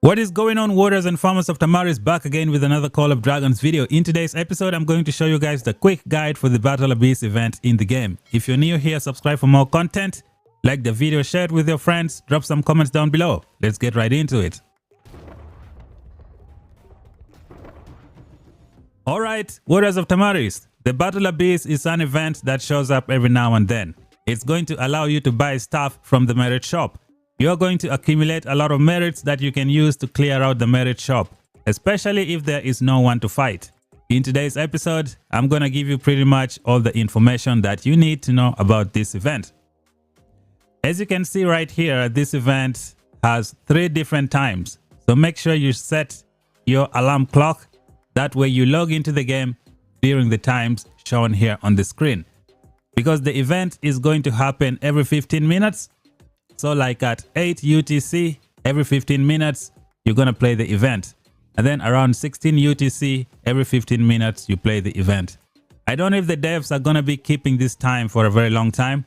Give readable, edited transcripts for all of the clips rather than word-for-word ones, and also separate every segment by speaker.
Speaker 1: What is going on, warriors and farmers of Tamaris, back again with another Call of Dragons video. In today's episode, I'm going to show you guys the quick guide for the Battle Abyss event in the game. If you're new here, subscribe for more content, like the video, share it with your friends, drop some comments down below. Let's get right into it. Alright, warriors of Tamaris, the Battle Abyss is an event that shows up every now and then. It's going to allow you to buy stuff from the merit shop. You're going to accumulate a lot of merits that you can use to clear out the merit shop, especially if there is no one to fight. In today's episode, I'm going to give you pretty much all the information that you need to know about this event. As you can see right here, this event has 3 different times. So make sure you set your alarm clock. That way you log into the game during the times shown here on the screen. Because the event is going to happen every 15 minutes. So like at 8 UTC, every 15 minutes, you're going to play the event. And then around 16 UTC, every 15 minutes, you play the event. I don't know if the devs are going to be keeping this time for a very long time.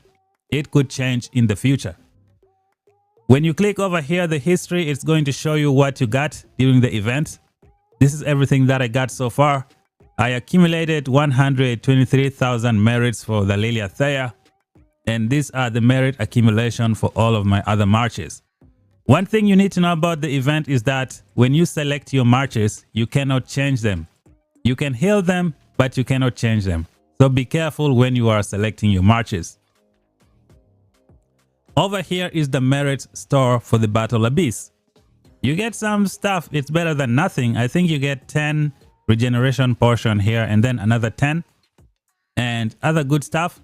Speaker 1: It could change in the future. When you click over here, the history, it's going to show you what you got during the event. This is everything that I got so far. I accumulated 123,000 merits for the Lilia Thea. And these are the merit accumulation for all of my other marches. One thing you need to know about the event is that when you select your marches, you cannot change them. You can heal them, but you cannot change them. So be careful when you are selecting your marches. Over here is the merit store for the Battle Abyss. You get some stuff, it's better than nothing. I think you get 10 regeneration potion here and then another 10 and other good stuff.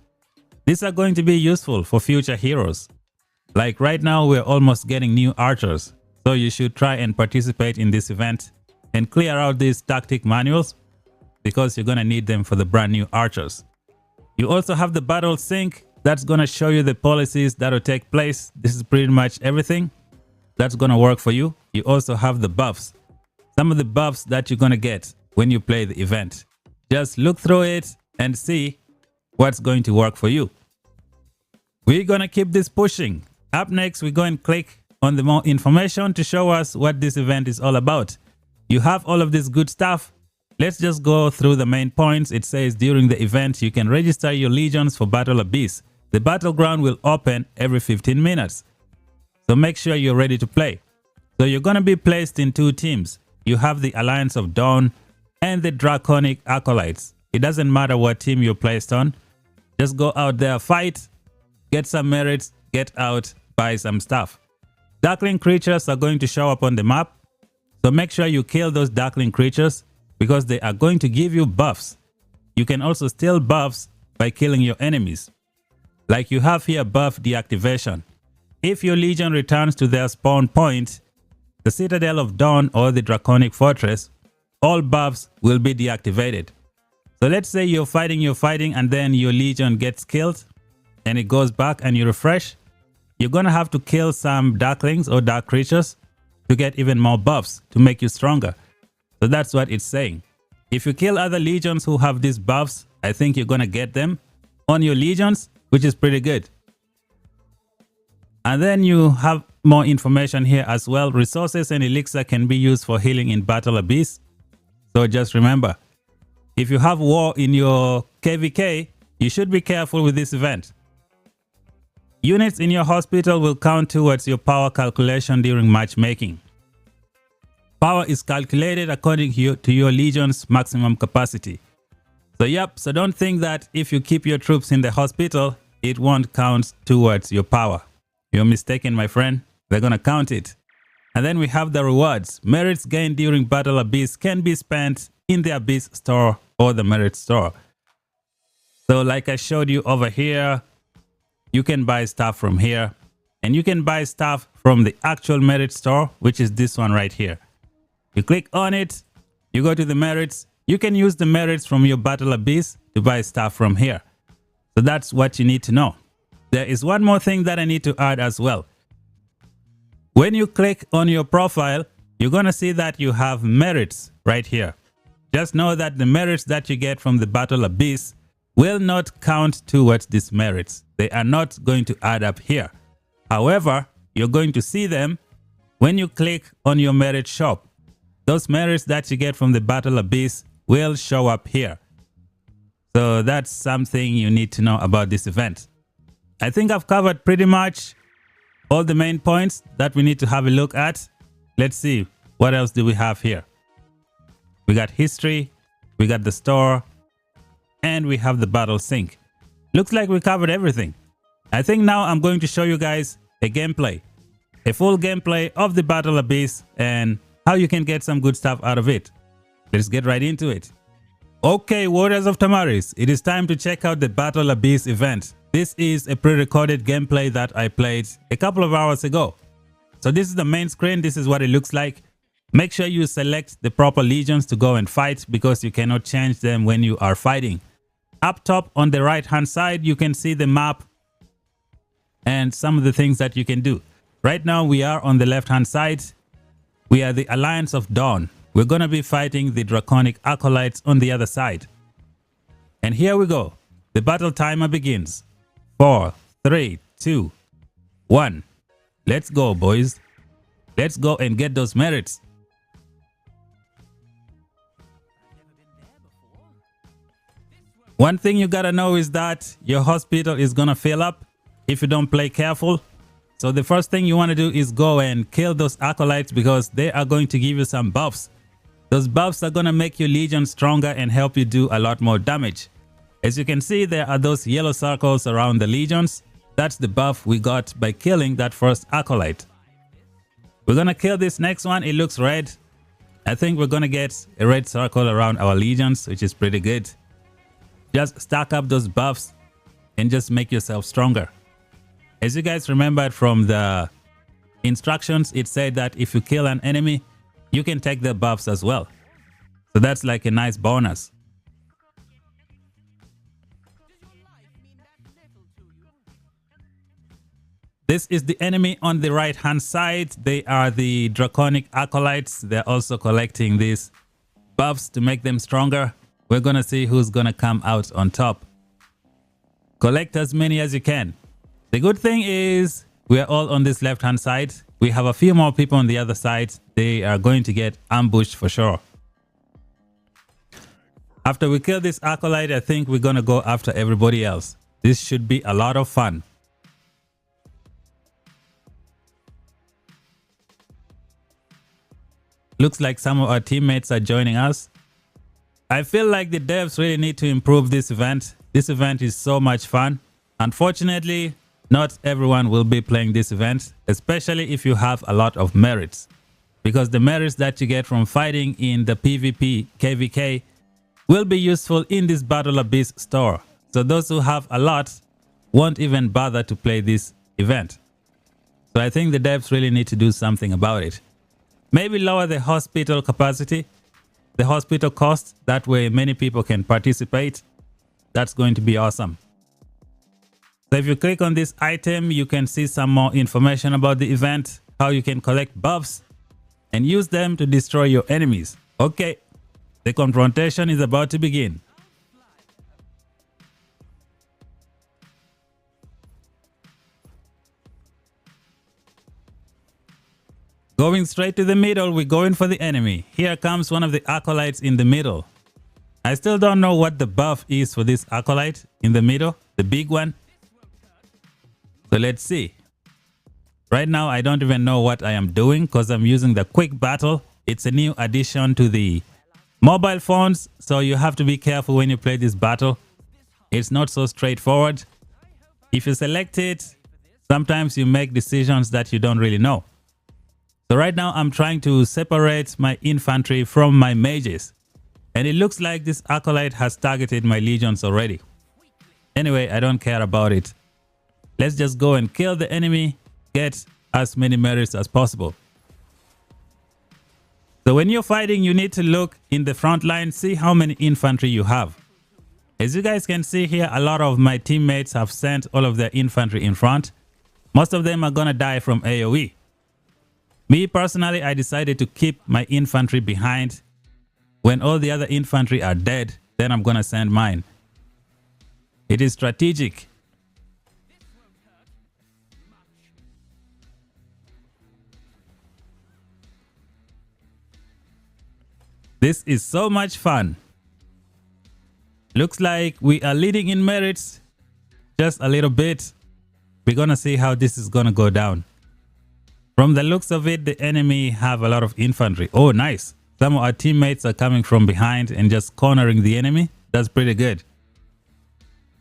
Speaker 1: These are going to be useful for future heroes. Like right now, we're almost getting new archers. So you should try and participate in this event and clear out these tactic manuals because you're going to need them for the brand new archers. You also have the battle sync that's going to show you the policies that will take place. This is pretty much everything that's going to work for you. You also have the buffs. Some of the buffs that you're going to get when you play the event. Just look through it and see what's going to work for you. We're going to keep this pushing. Up next, we're going to click on the more information to show us what this event is all about. You have all of this good stuff. Let's just go through the main points. It says during the event, you can register your legions for Battle Abyss. The battleground will open every 15 minutes. So make sure you're ready to play. So you're going to be placed in 2 teams. You have the Alliance of Dawn and the Draconic Acolytes. It doesn't matter what team you're placed on. Just go out there, fight, get some merits, get out, buy some stuff. Darkling creatures are going to show up on the map. So make sure you kill those Darkling creatures because they are going to give you buffs. You can also steal buffs by killing your enemies. Like you have here buff deactivation. If your legion returns to their spawn point, the Citadel of Dawn or the Draconic Fortress, all buffs will be deactivated. So let's say you're fighting and then your legion gets killed and it goes back and you refresh. You're going to have to kill some darklings or dark creatures to get even more buffs to make you stronger. So that's what it's saying. If you kill other legions who have these buffs, I think you're going to get them on your legions, which is pretty good. And then you have more information here as well. Resources and elixir can be used for healing in Battle Abyss. So just remember, if you have war in your KVK, you should be careful with this event. Units in your hospital will count towards your power calculation during matchmaking. Power is calculated according to your legion's maximum capacity. So don't think that if you keep your troops in the hospital, it won't count towards your power. You're mistaken, my friend. They're going to count it. And then we have the rewards. Merits gained during Battle Abyss can be spent in the Abyss store or the merit store. So like I showed you over here, you can buy stuff from here and you can buy stuff from the actual merit store, which is this one right here. You click on it, you go to the merits. You can use the merits from your Battle Abyss to buy stuff from here. So that's what you need to know. There is one more thing that I need to add as well. When you click on your profile, you're going to see that you have merits right here. Just know that the merits that you get from the Battle Abyss will not count towards these merits. They are not going to add up here. However, you're going to see them when you click on your merit shop, those merits that you get from the Battle Abyss will show up here. So that's something you need to know about this event. I think I've covered pretty much all the main points that we need to have a look at. Let's see, what else do we have here? We got history, we got the store, and we have the battle sync. Looks like we covered everything. I think now I'm going to show you guys a gameplay. A full gameplay of the Battle Abyss and how you can get some good stuff out of it. Let's get right into it. Okay, Warriors of Tamaris, it is time to check out the Battle Abyss event. This is a pre-recorded gameplay that I played a couple of hours ago. So this is the main screen, this is what it looks like. Make sure you select the proper legions to go and fight because you cannot change them when you are fighting. Up top on the right hand side, you can see the map and some of the things that you can do. Right now we are on the left hand side. We are the Alliance of Dawn. We're going to be fighting the Draconic Acolytes on the other side. And here we go. The battle timer begins. 4, 3, 2, 1. Let's go, boys. Let's go and get those merits. One thing you gotta know is that your hospital is gonna fill up if you don't play careful. So the first thing you want to do is go and kill those acolytes because they are going to give you some buffs. Those buffs are going to make your legion stronger and help you do a lot more damage. As you can see, there are those yellow circles around the legions. That's the buff we got by killing that first acolyte. We're going to kill this next one. It looks red. I think we're going to get a red circle around our legions, which is pretty good. Just stack up those buffs and just make yourself stronger. As you guys remembered from the instructions, it said that if you kill an enemy, you can take their buffs as well. So that's like a nice bonus. This is the enemy on the right hand side. They are the Draconic Acolytes. They're also collecting these buffs to make them stronger. We're going to see who's going to come out on top. Collect as many as you can. The good thing is we are all on this left hand side. We have a few more people on the other side. They are going to get ambushed for sure. After we kill this acolyte, I think we're going to go after everybody else. This should be a lot of fun. Looks like some of our teammates are joining us. I feel like the devs really need to improve this event. This event is so much fun. Unfortunately, not everyone will be playing this event, especially if you have a lot of merits. Because the merits that you get from fighting in the PvP KVK will be useful in this Battle Abyss store. So those who have a lot won't even bother to play this event. So I think the devs really need to do something about it. Maybe lower the hospital capacity, the hospital cost. That way many people can participate. That's going to be awesome. So if you click on this item, you can see some more information about the event, how you can collect buffs and use them to destroy your enemies. Okay, the confrontation is about to begin. Going straight to the middle, we're going for the enemy. Here comes one of the acolytes in the middle. I still don't know what the buff is for this acolyte in the middle, the big one. So let's see. Right now, I don't even know what I am doing because I'm using the quick battle. It's a new addition to the mobile phones, so you have to be careful when you play this battle. It's not so straightforward. If you select it, sometimes you make decisions that you don't really know. So right now, I'm trying to separate my infantry from my mages. And it looks like this acolyte has targeted my legions already. Anyway, I don't care about it. Let's just go and kill the enemy, get as many merits as possible. So when you're fighting, you need to look in the front line, see how many infantry you have. As you guys can see here, a lot of my teammates have sent all of their infantry in front. Most of them are gonna die from AoE. Me personally, I decided to keep my infantry behind. When all the other infantry are dead, then I'm gonna send mine. It is strategic. This is so much fun. Looks like we are leading in merits just a little bit. We're gonna see how this is gonna go down. From the looks of it, the enemy have a lot of infantry. Oh, nice. Some of our teammates are coming from behind and just cornering the enemy. That's pretty good.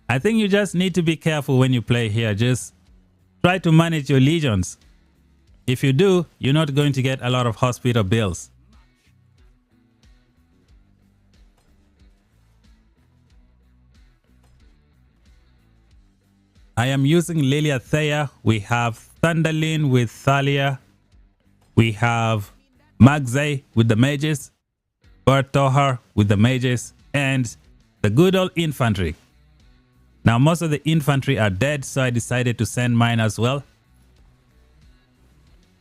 Speaker 1: I think you just need to be careful when you play here. Just try to manage your legions. If you do, you're not going to get a lot of hospital bills. I am using Lilia Thea. We have Thunderlin with Thalia. We have Magzay with the mages. Bertohar with the mages. And the good old infantry. Now most of the infantry are dead, so I decided to send mine as well.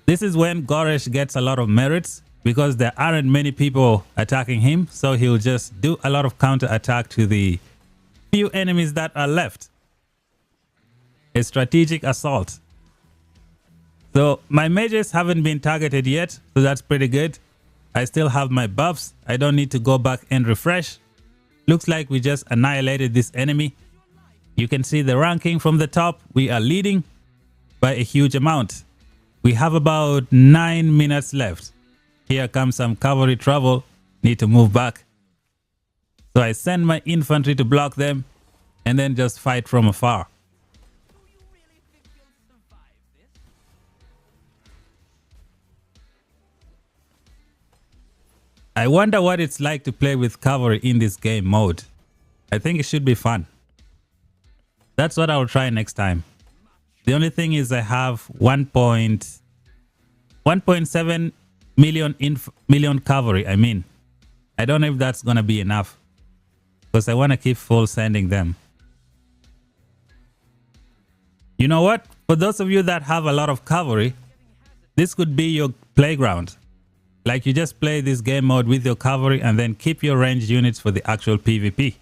Speaker 1: This is when Goresh gets a lot of merits because there aren't many people attacking him, so he'll just do a lot of counter attack to the few enemies that are left. A strategic assault. So my mages haven't been targeted yet, so that's pretty good. I still have my buffs. I don't need to go back and refresh. Looks like we just annihilated this enemy. You can see the ranking from the top. We are leading by a huge amount. We have about 9 minutes left. Here comes some cavalry trouble. Need to move back. So I send my infantry to block them and then just fight from afar. I wonder what it's like to play with cavalry in this game mode. I think it should be fun. That's what I'll try next time. The only thing is I have 1.7 million cavalry. I mean, I don't know if that's gonna be enough because I want to keep full sending them. You know what? For those of you that have a lot of cavalry, this could be your playground. Like you just play this game mode with your cavalry and then keep your ranged units for the actual PvP.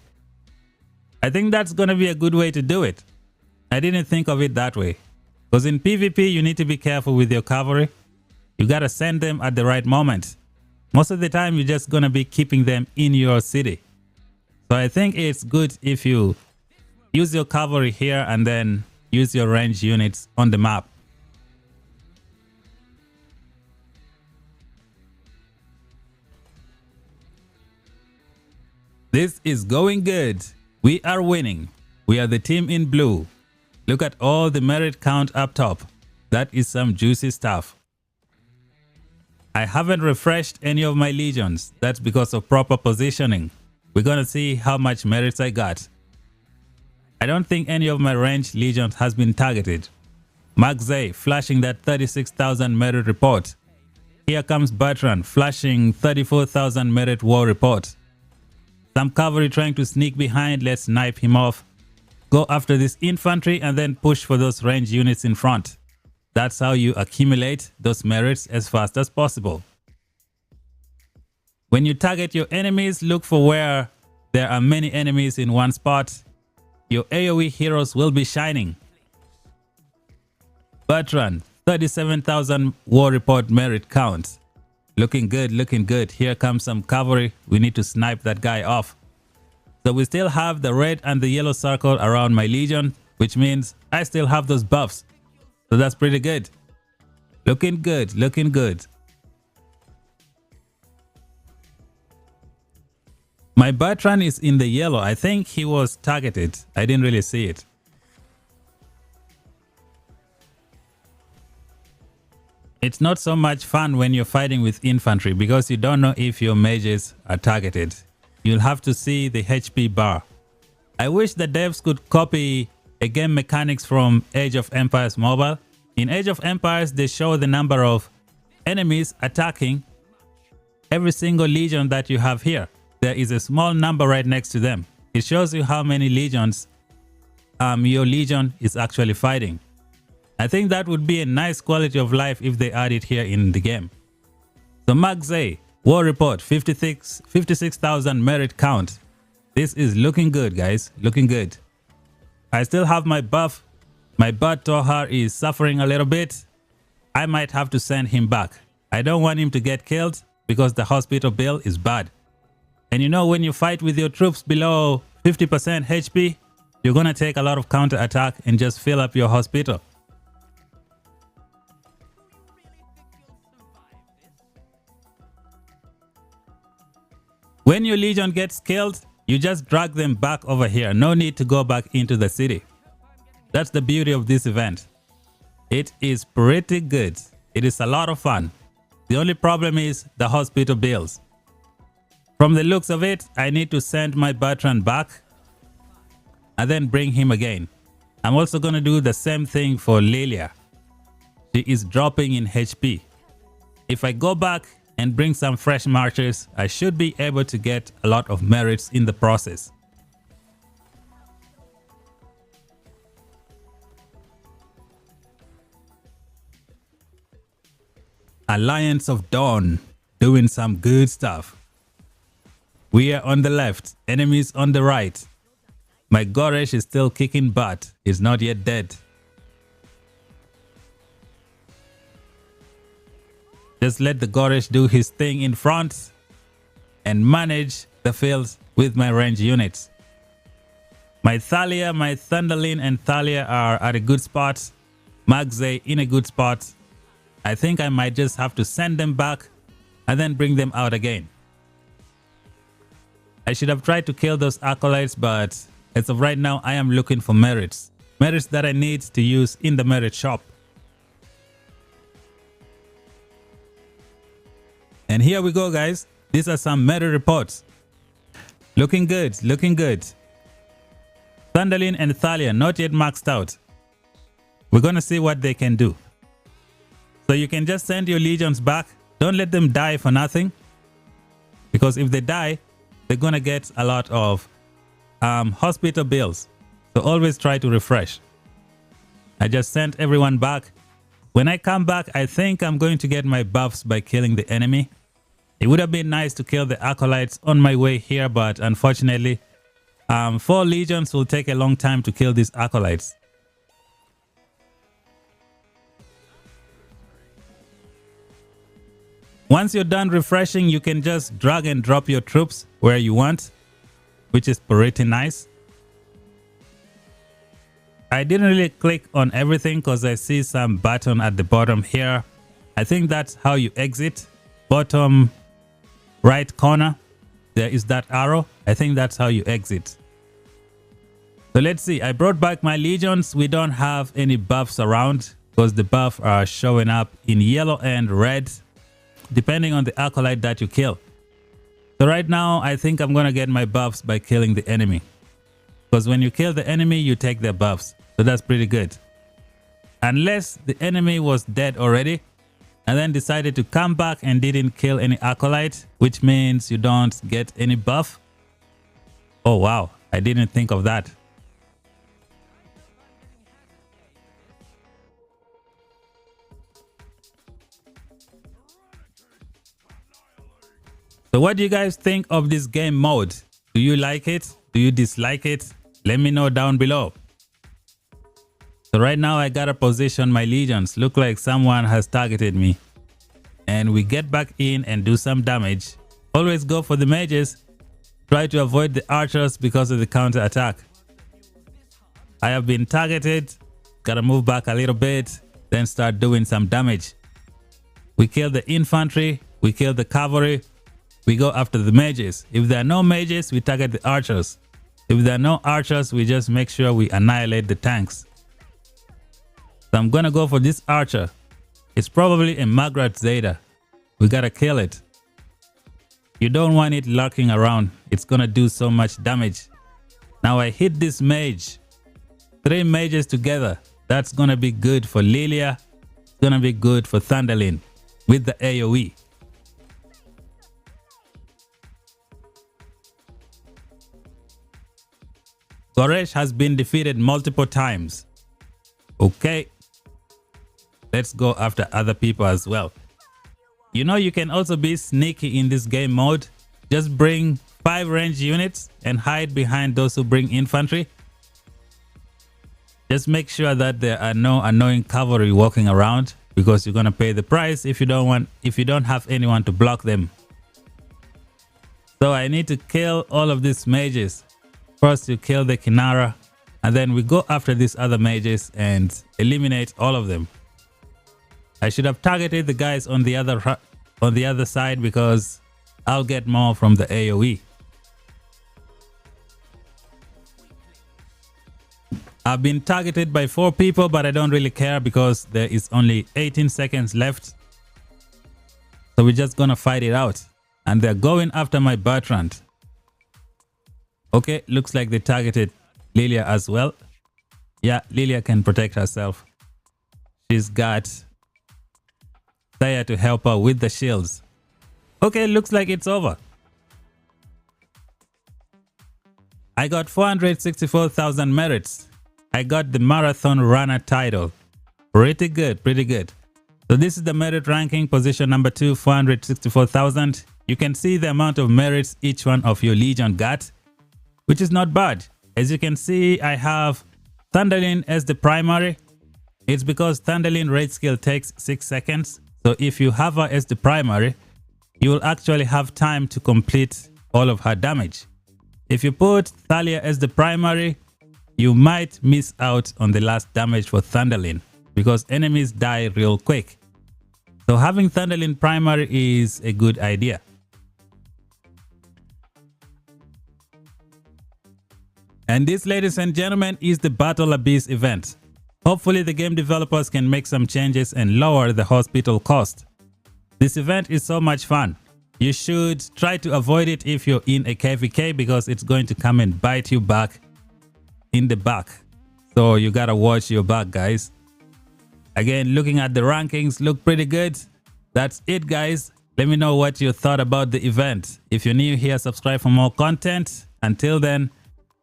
Speaker 1: I think that's going to be a good way to do it. I didn't think of it that way. Because in PvP, you need to be careful with your cavalry. You got to send them at the right moment. Most of the time, you're just going to be keeping them in your city. So I think it's good if you use your cavalry here and then use your ranged units on the map. This is going good. We are winning. We are the team in blue. Look at all the merit count up top. That is some juicy stuff. I haven't refreshed any of my legions. That's because of proper positioning. We're gonna see how much merits I got. I don't think any of my ranged legions has been targeted. Magzay flashing that 36,000 merit report. Here comes Bertrand flashing 34,000 merit war report. Some cavalry trying to sneak behind. Let's snipe him off. Go after this infantry and then push for those ranged units in front. That's how you accumulate those merits as fast as possible. When you target your enemies, look for where there are many enemies in one spot. Your AoE heroes will be shining. Bertrand, 37,000 war report merit count. Looking good, looking good. Here comes some cavalry. We need to snipe that guy off. So we still have the red and the yellow circle around my legion, which means I still have those buffs. So that's pretty good. Looking good, looking good. My Bertrand is in the yellow. I think he was targeted. I didn't really see it. It's not so much fun when you're fighting with infantry because you don't know if your mages are targeted. You'll have to see the HP bar. I wish the devs could copy a game mechanics from Age of Empires Mobile. In Age of Empires, they show the number of enemies attacking every single legion that you have here. There is a small number right next to them. It shows you how many legions your legion is actually fighting. I think that would be a nice quality of life if they add it here in the game. So Magzay, war report, 56,000 merit count. This is looking good, guys. Looking good. I still have my buff. My bud Tohar is suffering a little bit. I might have to send him back. I don't want him to get killed because the hospital bill is bad. And you know, when you fight with your troops below 50% HP, you're gonna take a lot of counter attack and just fill up your hospital. When your legion gets killed, you just drag them back over here. No need to go back into the city. That's the beauty of this event. It is pretty good. It is a lot of fun. The only problem is the hospital bills. From the looks of it, I need to send my Bertrand back and then bring him again. I'm also going to do the same thing for Lilia. She is dropping in HP. If I go back and bring some fresh marchers, I should be able to get a lot of merits in the process. Alliance of Dawn, doing some good stuff. We are on the left, enemies on the right. My Goresh is still kicking butt, he's not yet dead. Just let the Goresh do his thing in front and manage the fields with my range units. My Thalia, my Thunderlin and Thalia are at a good spot. Magze in a good spot. I think I might just have to send them back and then bring them out again. I should have tried to kill those acolytes, but as of right now, I am looking for merits. Merits that I need to use in the merit shop. And here we go, guys. These are some merit reports. Looking good, looking good. Thunderlin and Thalia not yet maxed out. We're gonna see what they can do. So you can just send your legions back. Don't let them die for nothing. Because if they die, they're gonna get a lot of hospital bills. So always try to refresh. I just sent everyone back. When I come back, I think I'm going to get my buffs by killing the enemy. It would have been nice to kill the acolytes on my way here, but unfortunately, 4 legions will take a long time to kill these acolytes. Once you're done refreshing, you can just drag and drop your troops where you want, which is pretty nice. I didn't really click on everything because I see some button at the bottom here. I think that's how you exit. Bottom right corner, there is that arrow. I think that's how you exit. So let's see. I brought back my legions. We don't have any buffs around because the buffs are showing up in yellow and red, depending on the acolyte that you kill. So right now, I think I'm going to get my buffs by killing the enemy. Because when you kill the enemy, you take their buffs. So that's pretty good. Unless the enemy was dead already and then decided to come back and didn't kill any acolyte, which means you don't get any buff. Oh wow, I didn't think of that. So what do you guys think of this game mode? Do you like it? Do you dislike it? Let me know down below. So right now I gotta position my legions. Look like someone has targeted me. And we get back in and do some damage. Always go for the mages. Try to avoid the archers because of the counter attack. I have been targeted. Gotta move back a little bit. Then start doing some damage. We kill the infantry. We kill the cavalry. We go after the mages. If there are no mages, we target the archers. If there are no archers, we just make sure we annihilate the tanks. So I'm gonna go for this archer. It's probably a Magrat Zeta. We gotta kill it. You don't want it lurking around. It's gonna do so much damage. Now I hit this mage. 3 mages together. That's gonna be good for Lilia. It's gonna be good for Thunderlin with the AoE. Goresh has been defeated multiple times. Okay. Let's go after other people as well. You know, you can also be sneaky in this game mode. Just bring 5 range units and hide behind those who bring infantry. Just make sure that there are no annoying cavalry walking around, because you're gonna pay the price if you don't have anyone to block them. So I need to kill all of these mages. First you kill the Kinara, and then we go after these other mages and eliminate all of them. I should have targeted the guys on the other side because I'll get more from the AoE. I've been targeted by 4 people, but I don't really care because there is only 18 seconds left. So we're just gonna fight it out. And they're going after my Bertrand. Okay, looks like they targeted Lilia as well. Yeah, Lilia can protect herself. She's got Saya to help her with the shields. Okay, looks like it's over. I got 464,000 merits. I got the marathon runner title. Pretty good, pretty good. So this is the merit ranking, position number 2, 464,000. You can see the amount of merits each one of your legion got, which is not bad. As you can see, I have Thunderlin as the primary. It's because Thunderlin rate skill takes 6 seconds. So if you have her as the primary, you will actually have time to complete all of her damage. If you put Thalia as the primary, you might miss out on the last damage for Thunderlin because enemies die real quick. So having Thunderlin primary is a good idea. And this, ladies and gentlemen, is the Battle Abyss event. Hopefully the game developers can make some changes and lower the hospital cost. This event is so much fun. You should try to avoid it if you're in a KVK because it's going to come and bite you back in the back. So you gotta watch your back, guys. Again, looking at the rankings, look pretty good. That's it, guys. Let me know what you thought about the event. If you're new here, subscribe for more content. Until then,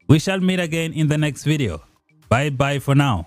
Speaker 1: we shall meet again in the next video. Bye bye for now.